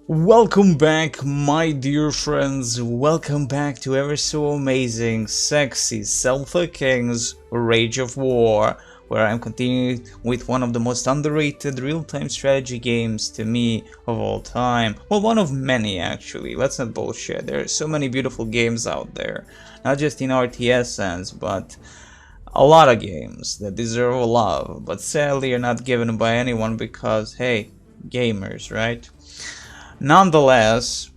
Welcome back, my dear friends. Welcome back to ever so amazing, sexy Celtic Kings Rage of War, where I'm continuing with one of the most underrated real-time strategy games to me of all time. Well, one of many actually, let's not bullshit. There are so many beautiful games out there, not just in RTS sense, but a lot of games that deserve love, but sadly are not given by anyone because, hey, gamers, right? Nonetheless,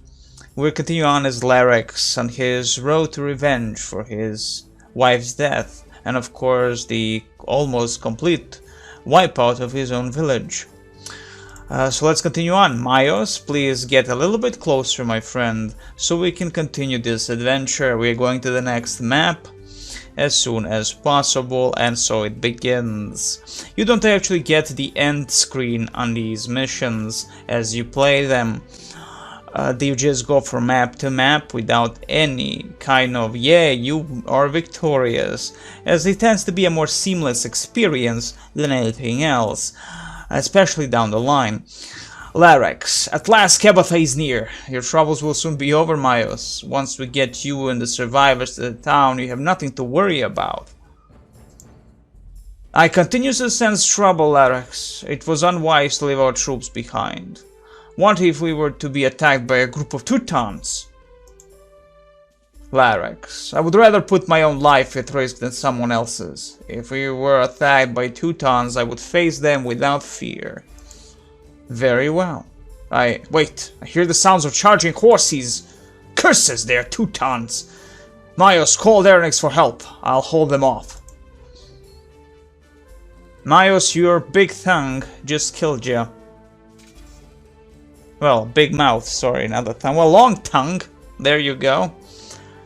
we'll continue on as Larax on his road to revenge for his wife's death, and of course the almost complete wipeout of his own village. So let's continue on. Myos, please get a little bit closer, my friend, so we can continue this adventure. We are going to the next map as soon as possible, and so it begins. You don't actually get the end screen on these missions as you play them. You just go from map to map without any kind of yeah, you are victorious, as it tends to be a more seamless experience than anything else, especially down the line. Larax, at last Kebatha is near. Your troubles will soon be over, Myos. Once we get you and the survivors to the town, you have nothing to worry about. I continue to sense trouble, Larax. It was unwise to leave our troops behind. What if we were to be attacked by a group of Teutons? Larax, I would rather put my own life at risk than someone else's. If we were attacked by Teutons, I would face them without fear. Very well. Wait, I hear the sounds of charging horses. Curses, they are Teutons. Myos, call Larax for help. I'll hold them off. Myos, your big tongue just killed you. Well, big mouth, sorry, not the tongue. Well, long tongue. There you go.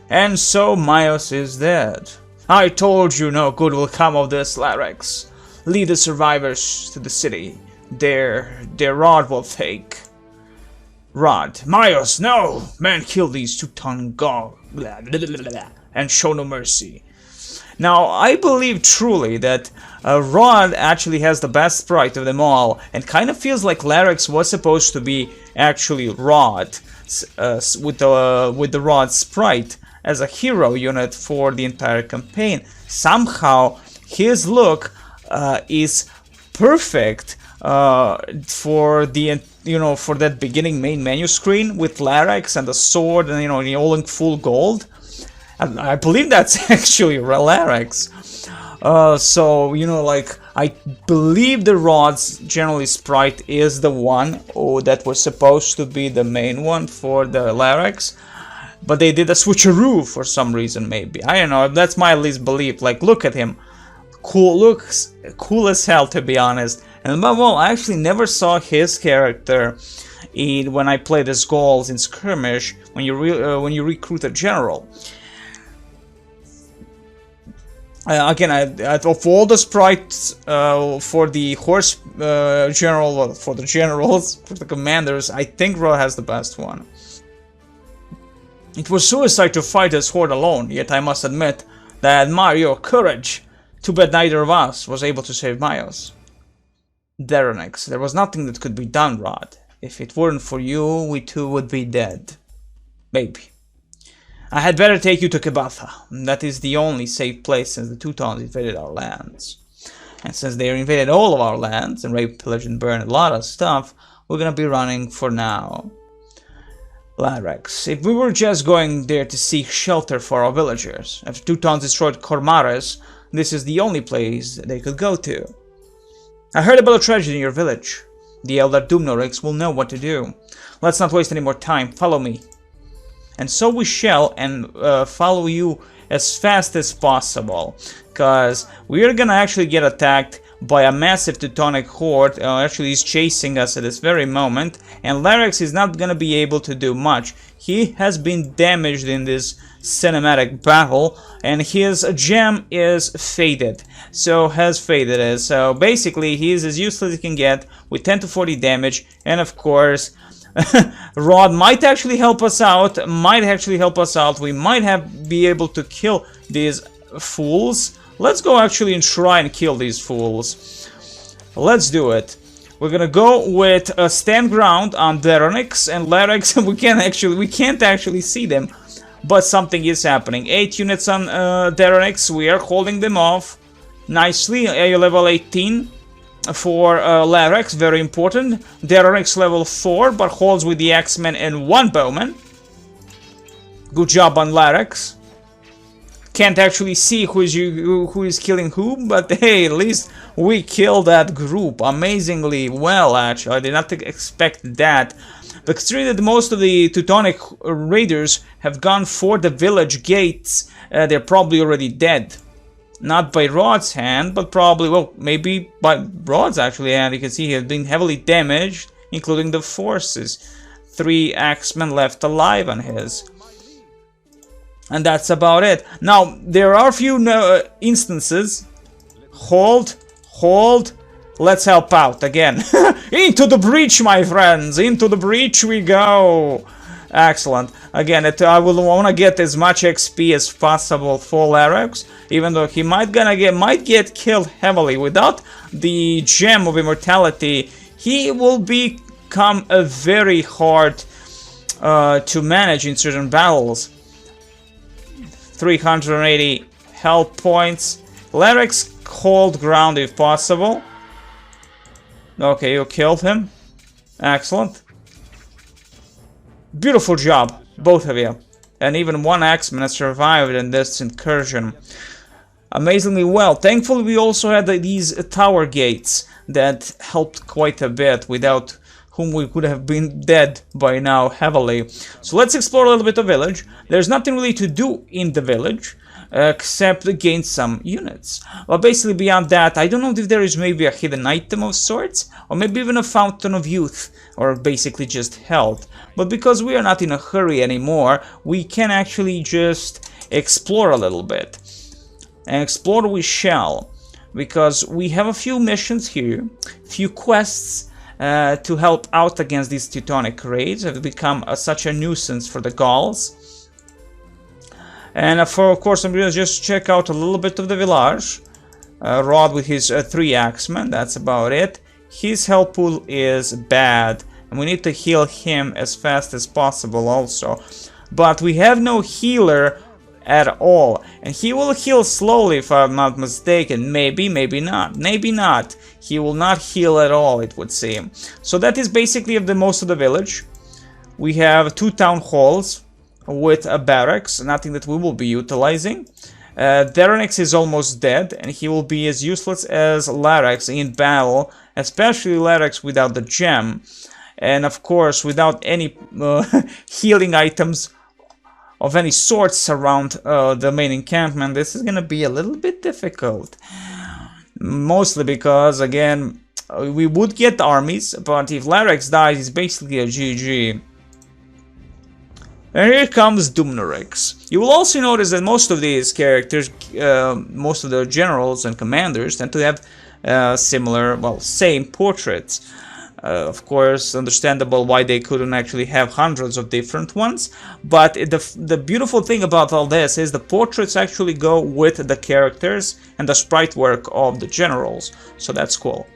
And so Myos is dead. I told you no good will come of this, Larax. Lead the survivors to the city. Their rod will take. Rod. Myos, no! Man, kill these Teuton go and show no mercy. Now, I believe truly that Rod actually has the best sprite of them all, and kind of feels like Larax was supposed to be actually Rod, with the Rod sprite as a hero unit for the entire campaign. Somehow, his look is perfect for the for that beginning main menu screen with Larax and the sword and all in full gold. I believe that's actually Larax. So like I believe the Rod's generally sprite is the one that was supposed to be the main one for the Larax, but they did a switcheroo for some reason. Maybe I don't know. That's my at least belief. Like, look at him, looks cool as hell, to be honest. And above all, I actually never saw his character when I played as Gauls in skirmish when you recruit a general. Again, of all the sprites for the horse general, for the generals, for the commanders, I think Ro has the best one. It was suicide to fight as horde alone, yet I must admit that I admire your courage. Too bad neither of us was able to save Myos. Deronex, there was nothing that could be done, Rod. If it weren't for you, we too would be dead. Maybe. I had better take you to Kebatha. That is the only safe place since the Teutons invaded our lands. And since they invaded all of our lands and raped, pillaged, and burned a lot of stuff, we're gonna be running for now. Larax, if we were just going there to seek shelter for our villagers, after Teutons destroyed Kormares, this is the only place they could go to. I heard about a tragedy in your village. The elder Dumnorix will know what to do. Let's not waste any more time. Follow me. And so we shall, and follow you as fast as possible, because we are gonna actually get attacked by a massive Teutonic horde. Actually, he's chasing us at this very moment, and Larax is not gonna be able to do much. He has been damaged in this cinematic battle, and his gem is faded. So basically, he is as useless as he can get with 10 to 40 damage, and of course, Rod might actually help us out. We might be able to kill these fools. Let's go actually and try and kill these fools. Let's do it. We're gonna go with stand ground on Deronix and Larax. We can't actually see them, but something is happening. 8 units on Deronix. We are holding them off nicely. A level 18 for Larax, very important. Deronix level 4, but holds with the X-Men and 1 bowman. Good job on Larax. Can't actually see who is killing who, but hey, at least we killed that group amazingly well, actually. I did not expect that. But considering that most of the Teutonic raiders have gone for the village gates, they're probably already dead. Not by Rod's hand, but probably, well, maybe by Rod's actually hand. You can see he has been heavily damaged, including the forces. 3 axemen left alive on his. And that's about it. Now, there are a few instances. Hold. Let's help out again. Into the breach, my friends. Into the breach we go. Excellent. Again, I will want to get as much XP as possible for Larax, even though he might get killed heavily. Without the gem of immortality, he will become a very hard to manage in certain battles. 380 health points. Larax, hold ground if possible. Okay, you killed him. Excellent. Beautiful job, both of you. And even 1 axeman has survived in this incursion. Amazingly well. Thankfully, we also had these tower gates that helped quite a bit, without whom we could have been dead by now heavily. So let's explore a little bit of village. There's nothing really to do in the village except gain some units. Well, basically beyond that, I don't know if there is maybe a hidden item of sorts, or maybe even a fountain of youth, or basically just health. But because we are not in a hurry anymore, we can actually just explore a little bit. And explore we shall, because we have a few missions here, few quests to help out against these Teutonic raids. Have become such a nuisance for the Gauls. And of course, I'm going to just check out a little bit of the village. Rod with his 3 axemen, that's about it. His health pool is bad, and we need to heal him as fast as possible also. But we have no healer at all, and he will heal slowly if I'm not mistaken. Maybe not. Maybe not. He will not heal at all, it would seem. So that is basically of the most of the village. We have 2 town halls with a barracks, nothing that we will be utilizing. Deronix is almost dead, and he will be as useless as Larax in battle, especially Larax without the gem. And of course, without any healing items of any sorts around the main encampment, this is gonna be a little bit difficult. Mostly because, again, we would get armies, but if Larax dies, it's basically a GG. And here comes Dumnorix. You will also notice that most of these characters, most of the generals and commanders, tend to have similar, well, same portraits. Of course, understandable why they couldn't actually have hundreds of different ones, but the beautiful thing about all this is the portraits actually go with the characters and the sprite work of the generals, so that's cool.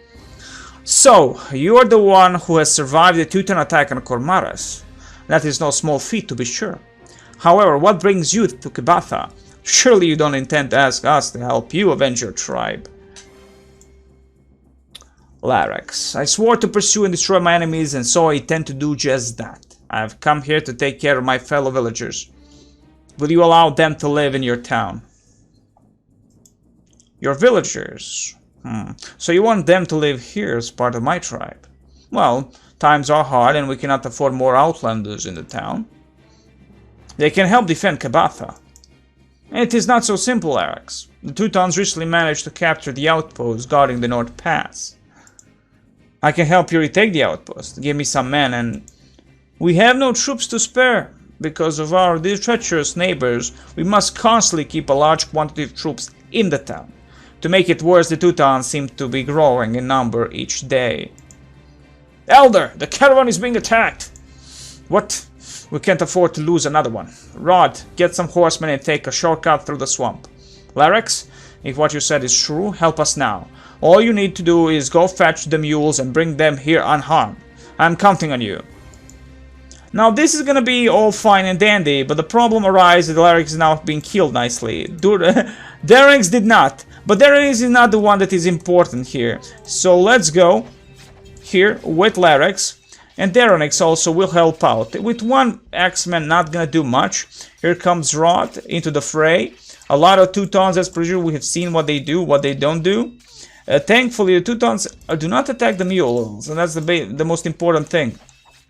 So, you are the one who has survived the Teuton attack on Kormaras. That is no small feat, to be sure. However, what brings you to Kebatha? Surely you don't intend to ask us to help you avenge your tribe. Larax, I swore to pursue and destroy my enemies, and so I intend to do just that. I have come here to take care of my fellow villagers. Will you allow them to live in your town? Your villagers? So you want them to live here as part of my tribe? Well, times are hard and we cannot afford more outlanders in the town. They can help defend Kebatha. It is not so simple, Larax. The Teutons recently managed to capture the outpost guarding the North Pass. I can help you retake the outpost. Give me some men, and we have no troops to spare. Because of our treacherous neighbors, we must constantly keep a large quantity of troops in the town. To make it worse, the Teutons seem to be growing in number each day. Elder, the caravan is being attacked! What? We can't afford to lose another one. Rod, get some horsemen and take a shortcut through the swamp. Larax, if what you said is true, help us now. All you need to do is go fetch the mules and bring them here unharmed. I'm counting on you. Now this is gonna be all fine and dandy, but the problem arises that Larax is now being killed nicely. Larax did not, but Larax is not the one that is important here. So let's go here with Larax, and Larax also will help out. With one X-Men not gonna do much. Here comes Rod into the fray. A lot of Teutons, as per usual, we have seen what they do, what they don't do. Thankfully, the Teutons do not attack the mules, and that's the most important thing.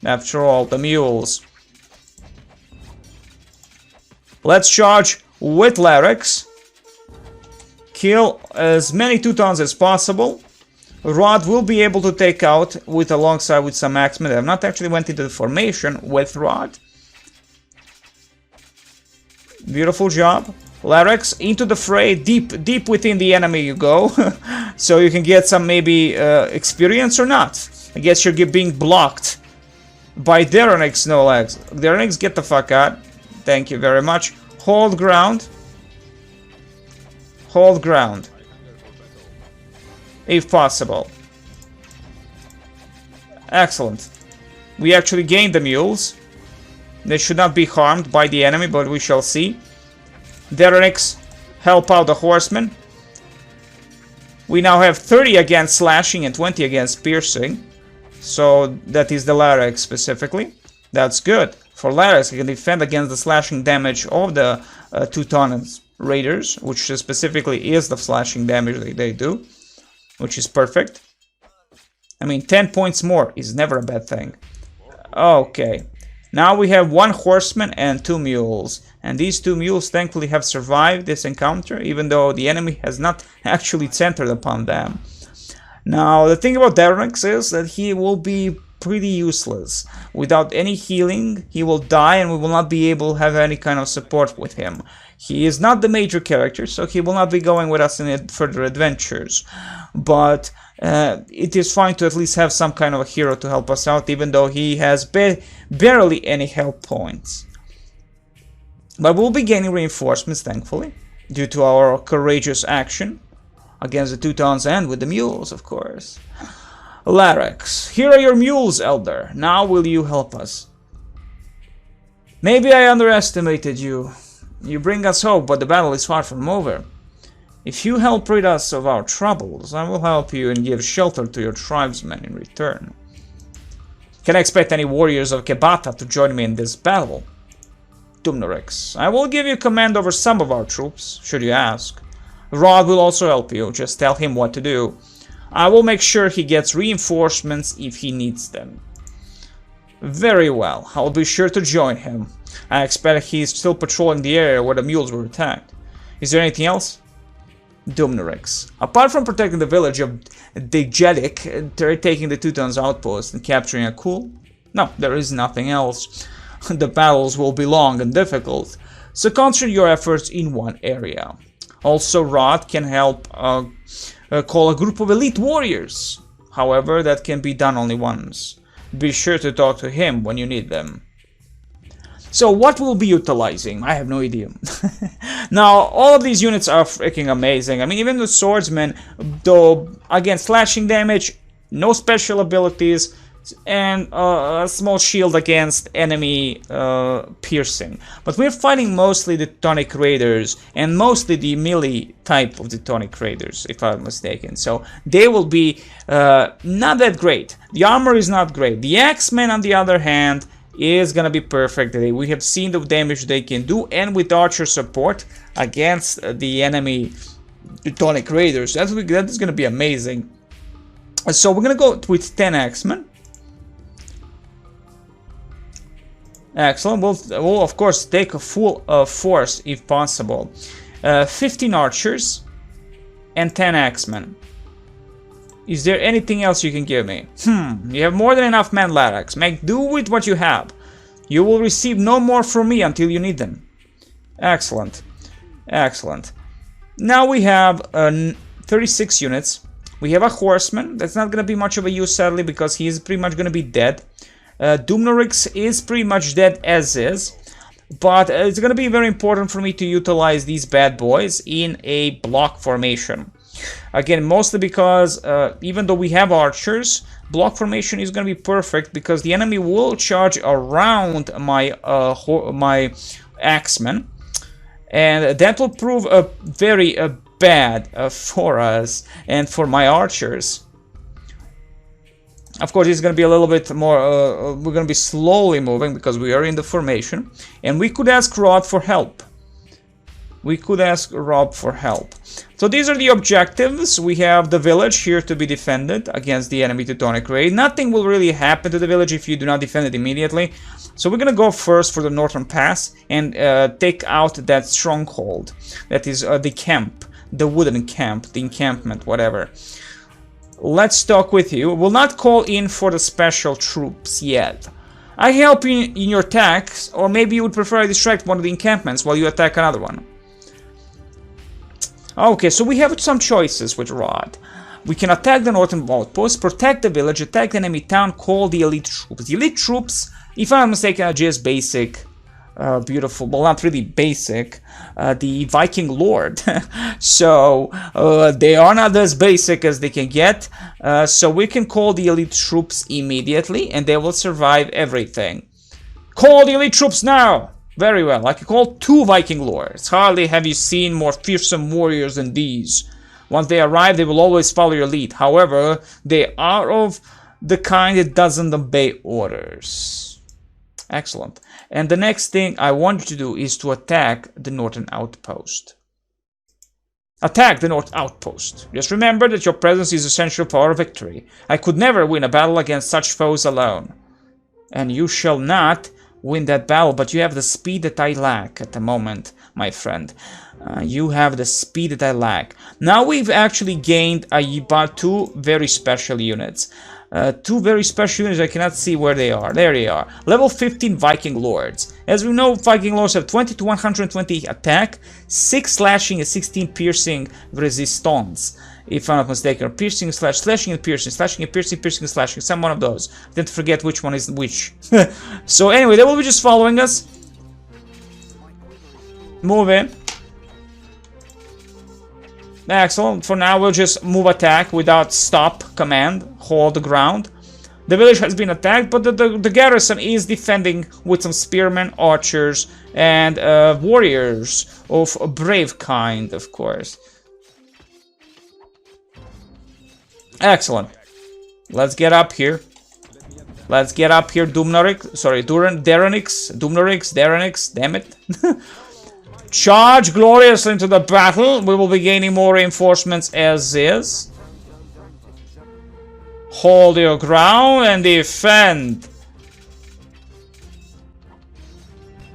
After all, the mules. Let's charge with Larax. Kill as many Teutons as possible. Rod will be able to take out alongside with some X-Men. I have not actually went into the formation with Rod. Beautiful job. Larax into the fray, deep within the enemy you go. So you can get some maybe experience or not. I guess you're being blocked by Larax, no legs. Larax, get the fuck out. Thank you very much. Hold ground. Hold ground. If possible. Excellent. We actually gained the mules. They should not be harmed by the enemy, but we shall see. Larax, help out the horsemen. We now have 30 against slashing and 20 against piercing. So that is the Larax specifically. That's good. For Larax, he can defend against the slashing damage of the Teuton raiders, which specifically is the slashing damage that they do, which is perfect. I mean, 10 points more is never a bad thing. Okay. Now we have one horseman and 2 mules. And these 2 mules thankfully have survived this encounter, even though the enemy has not actually centered upon them. Now, the thing about Larax is that he will be pretty useless. Without any healing, he will die and we will not be able to have any kind of support with him. He is not the major character, so he will not be going with us in further adventures. But it is fine to at least have some kind of a hero to help us out, even though he has barely any health points. But we'll be gaining reinforcements, thankfully, due to our courageous action against the Teutons and with the mules, of course. Larax, here are your mules, Elder. Now will you help us? Maybe I underestimated you. You bring us hope, but the battle is far from over. If you help rid us of our troubles, I will help you and give shelter to your tribesmen in return. Can I expect any warriors of Kebatha to join me in this battle? Larax, I will give you command over some of our troops, should you ask. Rod will also help you, just tell him what to do. I will make sure he gets reinforcements if he needs them. Very well, I'll be sure to join him. I expect he's still patrolling the area where the mules were attacked. Is there anything else? Larax, apart from protecting the village of Degedic, taking the Teuton's outpost and capturing a cool? No, there is nothing else. The battles will be long and difficult, so concentrate your efforts in one area. Also, Rod can help call a group of elite warriors. However, that can be done only once. Be sure to talk to him when you need them. So what we'll be utilizing? I have no idea. Now, all of these units are freaking amazing. I mean, even the swordsman, though, against slashing damage, no special abilities, and a small shield against enemy piercing. But we're fighting mostly the Teutonic raiders, and mostly the melee type of the Teutonic raiders, if I'm mistaken. So they will be not that great. The armor is not great. The X-Men, on the other hand, is gonna be perfect. We have seen the damage they can do, and with archer support against the enemy Teutonic raiders, that is gonna be amazing. So we're gonna go with 10 X-Men. Excellent. We'll of course take a full force if possible. 15 archers and 10 X-Men. Is there anything else you can give me? You have more than enough men, Larax. Make do with what you have. You will receive no more from me until you need them. Excellent. Excellent. Now we have 36 units. We have a horseman. That's not going to be much of a use, sadly, because he is pretty much going to be dead. Larax is pretty much dead as is. But it's going to be very important for me to utilize these bad boys in a block formation. Again, mostly because even though we have archers, block formation is going to be perfect because the enemy will charge around my my axemen, and that will prove very bad for us and for my archers. Of course, it's going to be a little bit more, we're going to be slowly moving because we are in the formation. And we could ask Rod for help. We could ask Rob for help. So these are the objectives. We have the village here to be defended against the enemy Teutonic raid. Nothing will really happen to the village if you do not defend it immediately. So we're going to go first for the northern pass and take out that stronghold. That is the camp, the wooden camp, the encampment, whatever. Let's talk with you. We'll not call in for the special troops yet. I help you in your attacks, or maybe you would prefer I distract one of the encampments while you attack another one. Okay, so we have some choices with Rod. We can attack the northern outpost, protect the village, attack the enemy town, call the elite troops. The elite troops, if I'm not mistaken, are just basic. Beautiful, well, not really basic, the Viking Lord. So they are not as basic as they can get. So we can call the elite troops immediately and they will survive everything. Call the elite troops now! Very well, I can call 2 Viking Lords. Hardly have you seen more fearsome warriors than these. Once they arrive, they will always follow your lead. However, they are of the kind that doesn't obey orders. Excellent. And the next thing I want you to do is to attack the northern outpost. Attack the north outpost. Just remember that your presence is essential for our victory. I could never win a battle against such foes alone. And you shall not win that battle, but you have the speed that I lack at the moment, my friend. You have the speed that I lack. Now we've actually gained about 2 very special units. 2 very special units, I cannot see where they are. There they are. Level 15 Viking Lords. As we know, Viking Lords have 20 to 120 attack, 6 slashing and 16 piercing resistance. If I'm not mistaken, piercing slash slashing and piercing, slashing and piercing, piercing and slashing, some one of those. I tend to forget which one is which. So anyway, they will be just following us. Move in. Excellent. For now, we'll just move attack without stop command. Hold the ground. The village has been attacked, but the garrison is defending with some spearmen, archers, and warriors of a brave kind, of course. Excellent. Let's get up here. Let's get up here, Dumnorix. Sorry, Deronix, damn it. Charge gloriously into the battle. We will be gaining more reinforcements as is. Hold your ground and defend.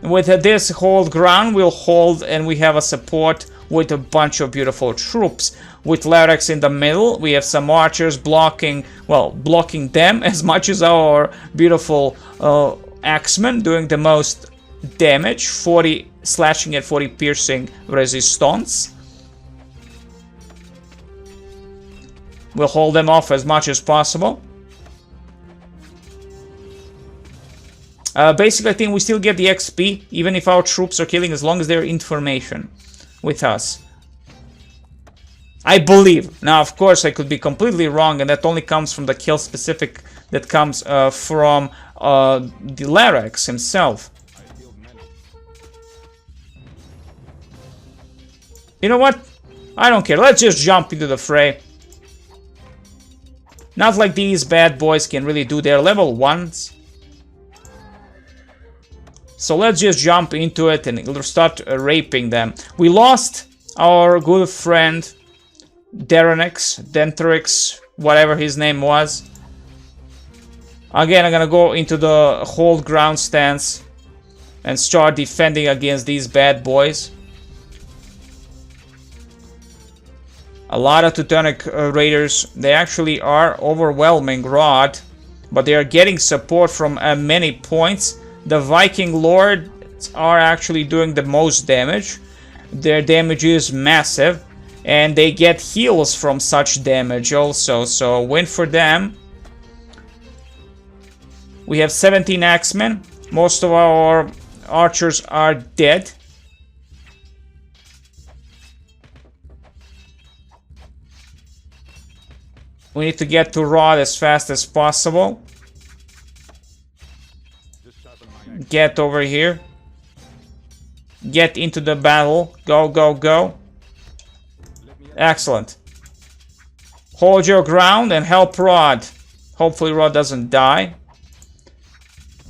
With this hold ground, we'll hold and we have a support with a bunch of beautiful troops. With Larax in the middle, we have some archers blocking, well, blocking them as much as our beautiful axemen doing the most damage. 40 slashing and 40 piercing resistance. We'll hold them off as much as possible. Basically, I think we still get the XP, even if our troops are killing, as long as they're in formation with us. I believe. Now, of course, I could be completely wrong, and that only comes from the kill specific that comes from the Larax himself. You know what? I don't care. Let's just jump into the fray. Not like these bad boys can really do their level 1s. So let's just jump into it and start raping them. We lost our good friend Dentrix, whatever his name was. Again, I'm gonna go into the hold ground stance and start defending against these bad boys. A lot of Teutonic raiders, they actually are overwhelming Rod, but they are getting support from many points. The Viking Lords are actually doing the most damage. Their damage is massive, and they get heals from such damage also, so win for them. We have 17 axemen. Most of our archers are dead. We need to get to Rod as fast as possible. Get over here. Get into the battle. Go, go, go. Excellent. Hold your ground and help Rod. Hopefully Rod doesn't die.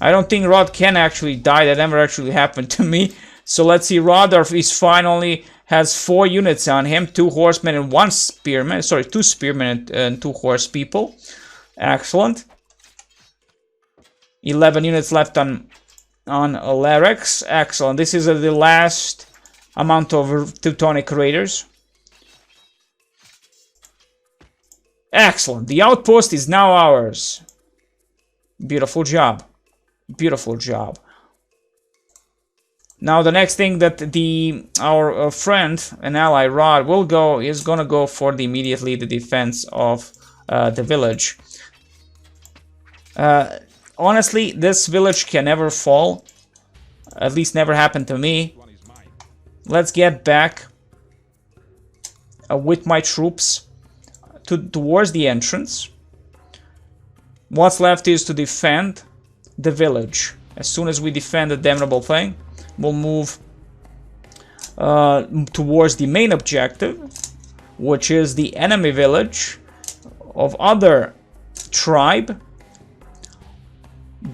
I don't think Rod can actually die. That never actually happened to me. So let's see. Rod is fine. Only has 4 units on him. 2 horsemen and 1 spearman. Sorry, 2 spearmen and 2 horse people. Excellent. 11 units left on Larax. Excellent. This is the teutonic amount of Teutonic raiders. Excellent. The outpost is now ours. Beautiful job. Beautiful job. Now the next thing that our friend and ally Rod is gonna go for immediately the defense of the village. Honestly, this village can never fall. At least never happened to me. Let's get back with my troops towards the entrance. What's left is to defend the village. As soon as we defend the damnable thing, we'll move towards the main objective, which is the enemy village of other tribe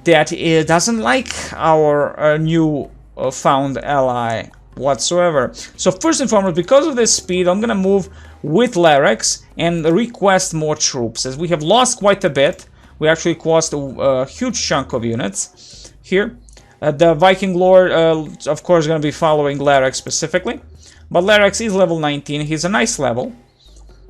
that doesn't like our new found ally whatsoever. So first and foremost, because of this speed, I'm gonna move with Larax and request more troops, as we have lost quite a bit. We actually lost a huge chunk of units here. The Viking Lord, of course, is going to be following Larax specifically. But Larax is level 19. He's a nice level.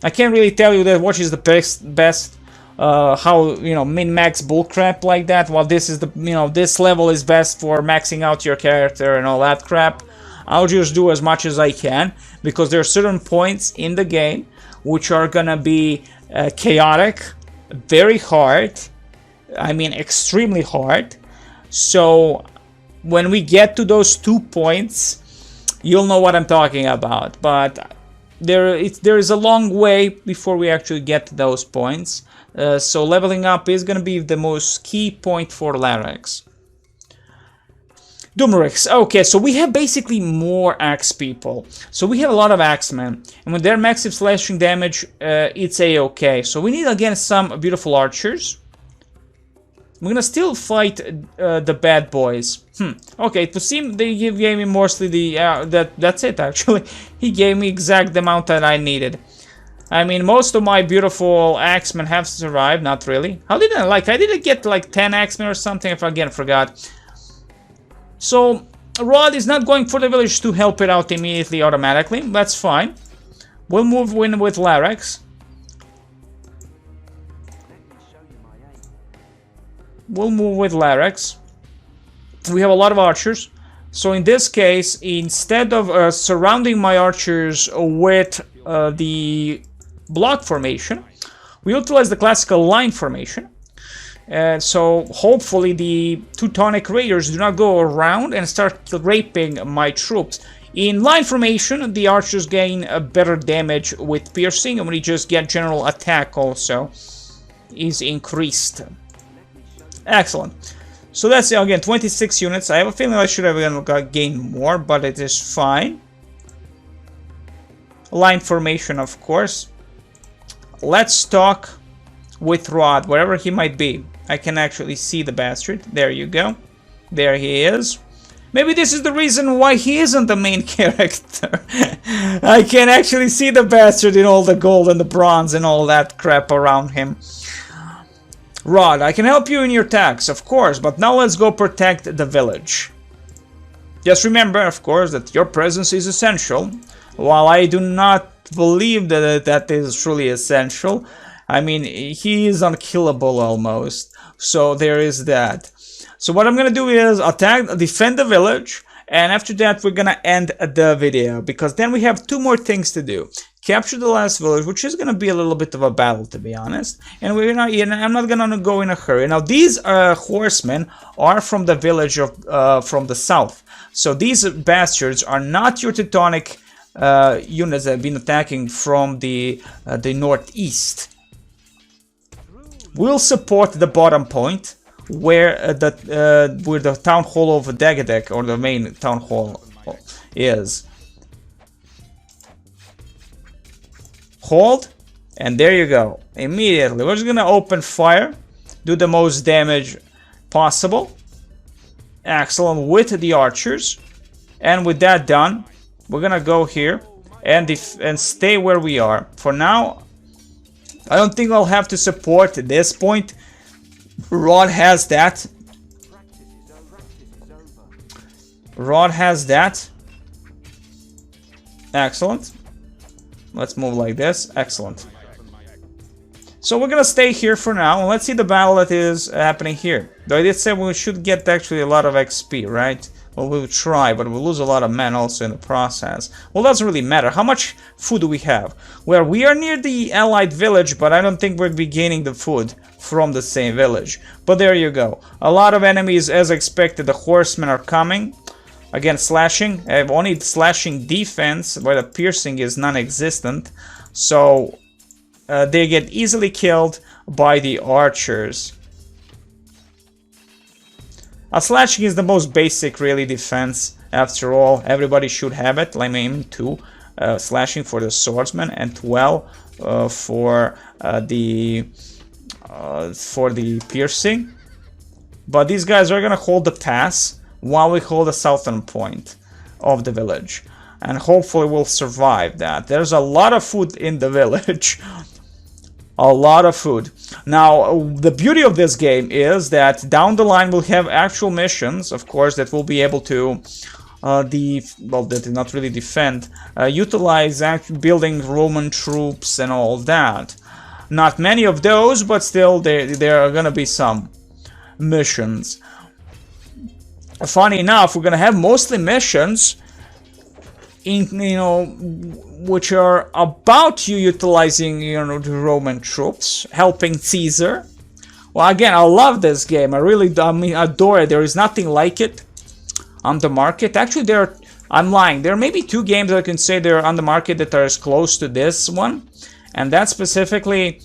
I can't really tell you that which is the best how, min-max bullcrap like that. While this is this level is best for maxing out your character and all that crap. I'll just do as much as I can, because there are certain points in the game which are going to be chaotic, very hard. I mean, extremely hard. So when we get to those 2 points, you'll know what I'm talking about. But there is a long way before we actually get to those points. So leveling up is going to be the most key point for Larax. Dumerix. Okay, so we have basically more axe people. So we have a lot of axemen. And with their massive slashing damage, it's a-okay. So we need again some beautiful archers. We're gonna still fight the bad boys. Okay, to seem they gave me mostly the that's it actually. He gave me exact the amount that I needed. I mean, most of my beautiful axemen have survived. Not really. How did I didn't get like 10 axemen or something. I forgot. So Rod is not going for the village to help it out immediately automatically. That's fine. We'll move in with Larax. We'll move with Larax. We have a lot of archers. So in this case, instead of surrounding my archers with the block formation, we utilize the classical line formation. So hopefully the Teutonic raiders do not go around and start raping my troops. In line formation, the archers gain a better damage with piercing, and when you just get general attack also is increased. Excellent. So that's again 26 units. I have a feeling I should have gained more, but it is fine. Line formation, of course. Let's talk with Rod, wherever he might be. I can actually see the bastard. There you go. There he is. Maybe this is the reason why he isn't the main character. I can actually see the bastard in all the gold and the bronze and all that crap around him. Rod, I can help you in your attacks, of course, but now let's go protect the village. Just remember, of course, that your presence is essential. While I do not believe that that is truly essential, I mean, he is unkillable almost. So there is that. So what I'm gonna do is defend the village, and after that we're gonna end the video, because then we have 2 more things to do. Capture the last village, which is gonna be a little bit of a battle, to be honest. And I'm not gonna go in a hurry. Now these horsemen are from the village of from the south. So these bastards are not your Teutonic units that have been attacking from the northeast. will support the bottom point where the town hall of Dagadek, or the main town hall, is. Hold, and there you go. Immediately, we're just gonna open fire, do the most damage possible. Excellent, with the archers. And with that done, we're gonna go here and stay where we are. For now, I don't think I'll have to support at this point. Rod has that. Rod has that. Excellent. Let's move like this. Excellent. So we're gonna stay here for now, and let's see the battle that is happening here. Though I did say we should get actually a lot of XP, right? Well, we'll try, but we'll lose a lot of men also in the process. Well, doesn't really matter. How much food do we have? Well, we are near the allied village, but I don't think we'll be gaining the food from the same village. But there you go. A lot of enemies, as expected. The horsemen are coming. Again, slashing. I have only slashing defense, but the piercing is non-existent. So they get easily killed by the archers. Slashing is the most basic, really, defense. After all, everybody should have it. Like aim 2 slashing for the swordsman, and 12 for the piercing. But these guys are gonna hold the pass while we hold the southern point of the village, and hopefully we'll survive that. There's a lot of food in the village. A lot of food. Now, the beauty of this game is that down the line we'll have actual missions, of course, that we'll be able to that not really defend, utilize building Roman troops and all that. Not many of those, but still there are gonna be some missions. Funny enough, we're gonna have mostly missions in, which are about you utilizing, the Roman troops, helping Caesar. Well, again, I love this game. I really adore it. There is nothing like it on the market. Actually, I'm lying. There are maybe 2 games I can say they're on the market that are as close to this one, and that's specifically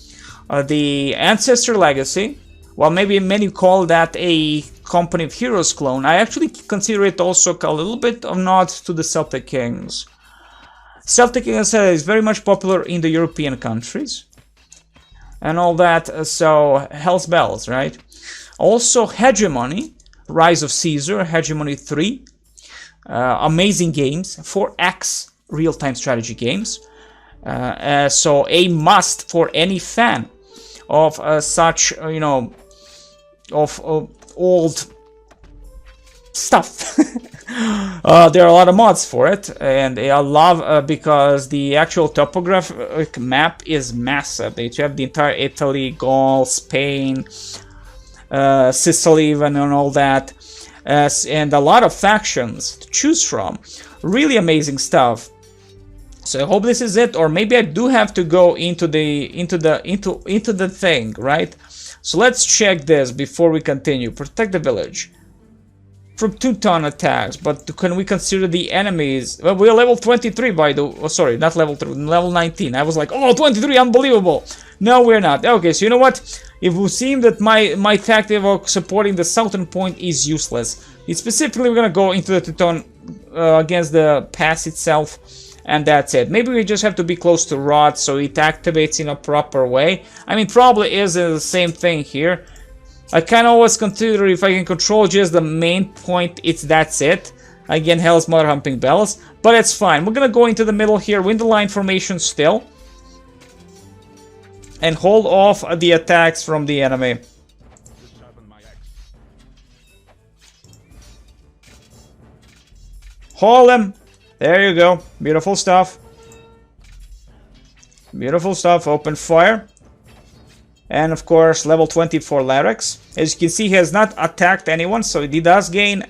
the Ancestor Legacy. Well, maybe many call that a Company of Heroes clone. I actually consider it also a little bit of nod to the Celtic Kings. Celtic Kings is very much popular in the European countries and all that, so Hell's Bells, right? Also Hegemony, Rise of Caesar, Hegemony 3, amazing games, 4X real-time strategy games, so a must for any fan of such, of old stuff. There are a lot of mods for it, and I love because the actual topographic map is massive. You have the entire Italy, Gaul, Spain, Sicily even, and all that, and a lot of factions to choose from. Really amazing stuff. So I hope this is it, or maybe I do have to go into the thing, right? So let's check this before we continue. Protect the village from Teuton attacks, but can we consider the enemies? Well, we're level 23 by the... Oh, sorry, not level 3, level 19. I was like, oh, 23, unbelievable. No, we're not. Okay, so you know what? It will seem that my tactic of supporting the southern point is useless. It's specifically, we're gonna go into the Teuton against the pass itself, and that's it. Maybe we just have to be close to Rod so it activates in a proper way. I mean, probably is the same thing here. I can always consider if I can control just the main point, that's it. Again, Hell's Mother Humping Bells, but it's fine. We're gonna go into the middle here, win the line formation still, and hold off the attacks from the enemy. Hold them. There you go. Beautiful stuff. Beautiful stuff. Open fire. And of course, level 20 for Larax. As you can see, he has not attacked anyone, so he does gain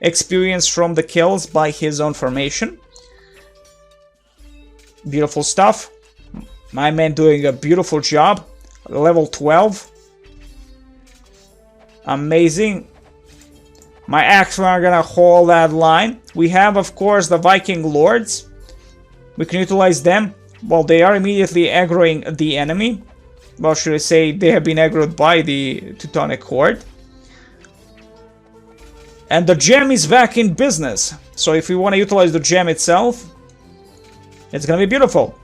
experience from the kills by his own formation. Beautiful stuff. My man doing a beautiful job. Level 12. Amazing. My Axemen are gonna hold that line. We have, of course, the Viking Lords. We can utilize them. Well, they are immediately aggroing the enemy. well, should I say, they have been aggroed by the Teutonic horde. And the gem is back in business. So if we want to utilize the gem itself, it's gonna be beautiful.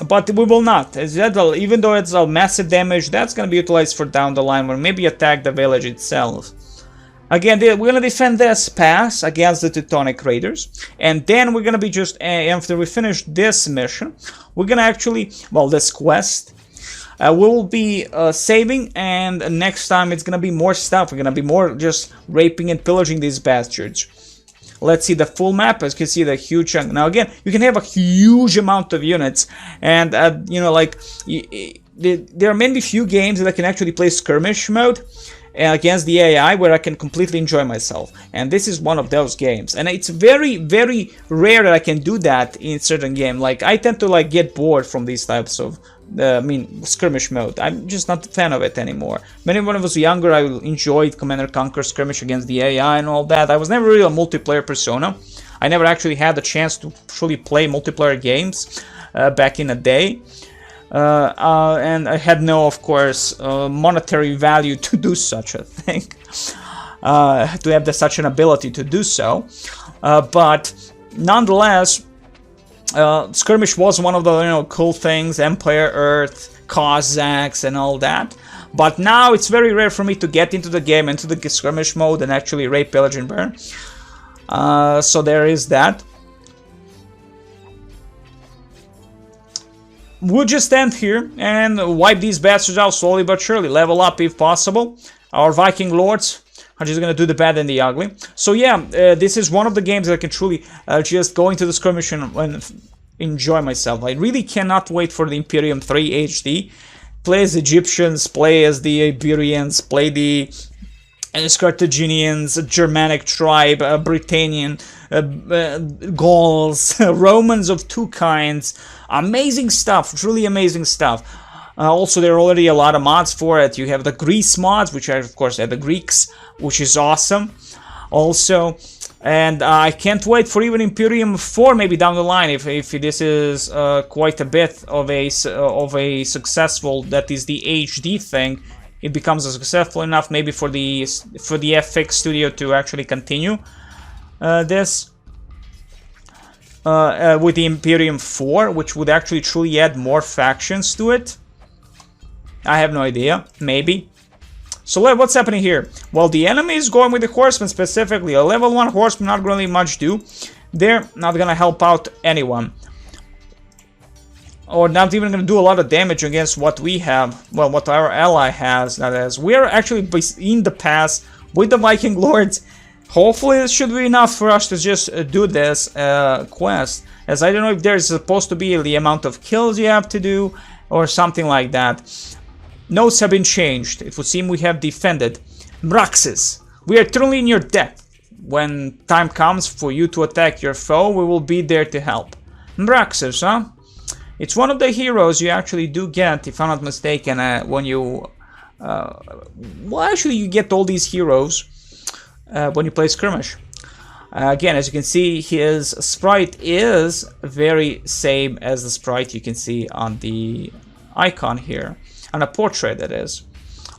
But we will not. Even though it's a massive damage, that's gonna be utilized for down the line, or maybe attack the village itself. Again, we're gonna defend this pass against the Teutonic raiders, and then we're gonna be just after we finish this mission, we're gonna actually, well, this quest. We will be saving, and next time it's gonna be more stuff. We're gonna be more just raping and pillaging these bastards. Let's see the full map. As you can see, the huge chunk. Now again, you can have a huge amount of units, and you know, like there are maybe few games that I can actually play skirmish mode against the AI where I can completely enjoy myself, and this is one of those games. And it's very, very rare that I can do that in certain game. Like I tend to like get bored from these types of skirmish mode. I'm just not a fan of it anymore. When I was younger, I enjoyed Command & Conquer skirmish against the AI and all that. I was never really a multiplayer persona. I never actually had the chance to truly play multiplayer games back in the day. And I had no, of course, monetary value to do such a thing. To have such an ability to do so. But nonetheless, skirmish was one of the cool things, Empire, Earth, Cossacks, and all that. But now it's very rare for me to get into the game, into the skirmish mode, and actually rape, pillage, and burn. So there is that. We'll just stand here and wipe these bastards out slowly but surely. Level up if possible. Our Viking lords are just gonna do the bad and the ugly. So yeah, this is one of the games that I can truly just go into the skirmish and enjoy myself. I really cannot wait for the Imperium 3 HD. Play as Egyptians, play as the Iberians, play the Carthaginians, Germanic tribe, Britannian, Gauls, Romans of two kinds. Amazing stuff, truly amazing stuff. Also, there are already a lot of mods for it. You have the Greece mods, which are, of course, the Greeks, which is awesome. Also, and I can't wait for even Imperium 4 maybe down the line, if this is quite a bit of a successful, that is the HD thing. It becomes successful enough maybe for the FX studio to actually continue this with the Imperium 4, which would actually truly add more factions to it. I have no idea, maybe. So what's happening here? Well, the enemy is going with the horsemen specifically. A level 1 horseman not really much do. They're not gonna help out anyone. Or not even gonna do a lot of damage against what we have. Well, what our ally has, that is. We're actually in the pass with the Viking lords. Hopefully this should be enough for us to just do this quest. As I don't know if there's supposed to be the amount of kills you have to do or something like that. Notes have been changed. It would seem we have defended. Mraxis, we are eternally in your debt. When time comes for you to attack your foe, we will be there to help. Mraxis, huh? It's one of the heroes you actually do get, if I'm not mistaken, when you... well, actually, you get all these heroes when you play skirmish. Again, as you can see, his sprite is very same as the sprite you can see on the icon here. On a portrait, that is.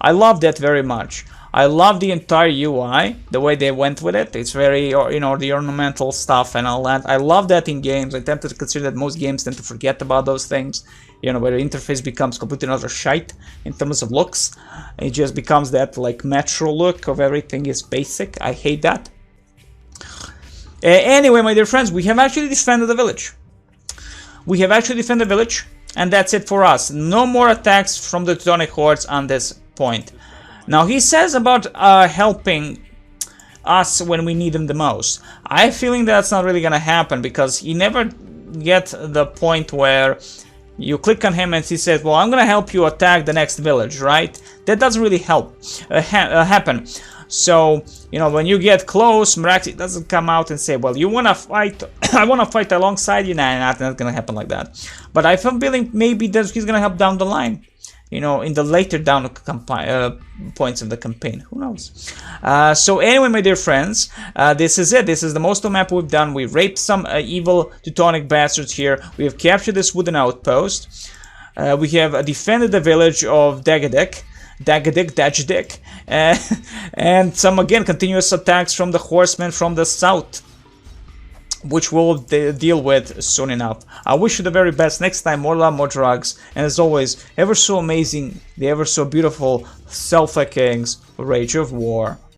I love that very much. I love the entire UI, the way they went with it. It's very, you know, the ornamental stuff and all that. I love that in games. I tend to consider that most games tend to forget about those things. You know, where the interface becomes completely another shite in terms of looks. It just becomes that, like, natural look of everything is basic. I hate that. Anyway, my dear friends, we have actually defended the village. We have actually defended the village. And that's it for us. No more attacks from the Teutonic hordes on this point. Now he says about helping us when we need him the most. I have a feeling that's not really gonna happen, because he never get the point where you click on him and he says, well, I'm gonna help you attack the next village, right? That doesn't really help happen. So, you know, when you get close, Mraxis doesn't come out and say, well, you wanna fight, I wanna fight alongside you. Nah, not gonna happen like that. But I have a feeling maybe that he's gonna help down the line. You know, in the later down points of the campaign. Who knows? So anyway, my dear friends, this is it. This is the most of the map we've done. We raped some evil Teutonic bastards here. We have captured this wooden outpost. We have defended the village of Dagadik, and some again continuous attacks from the horsemen from the south, which we'll deal with soon enough. I wish you the very best. Next time, more love, more drugs, and as always, ever so amazing, the ever so beautiful Celtic Kings, Rage of War.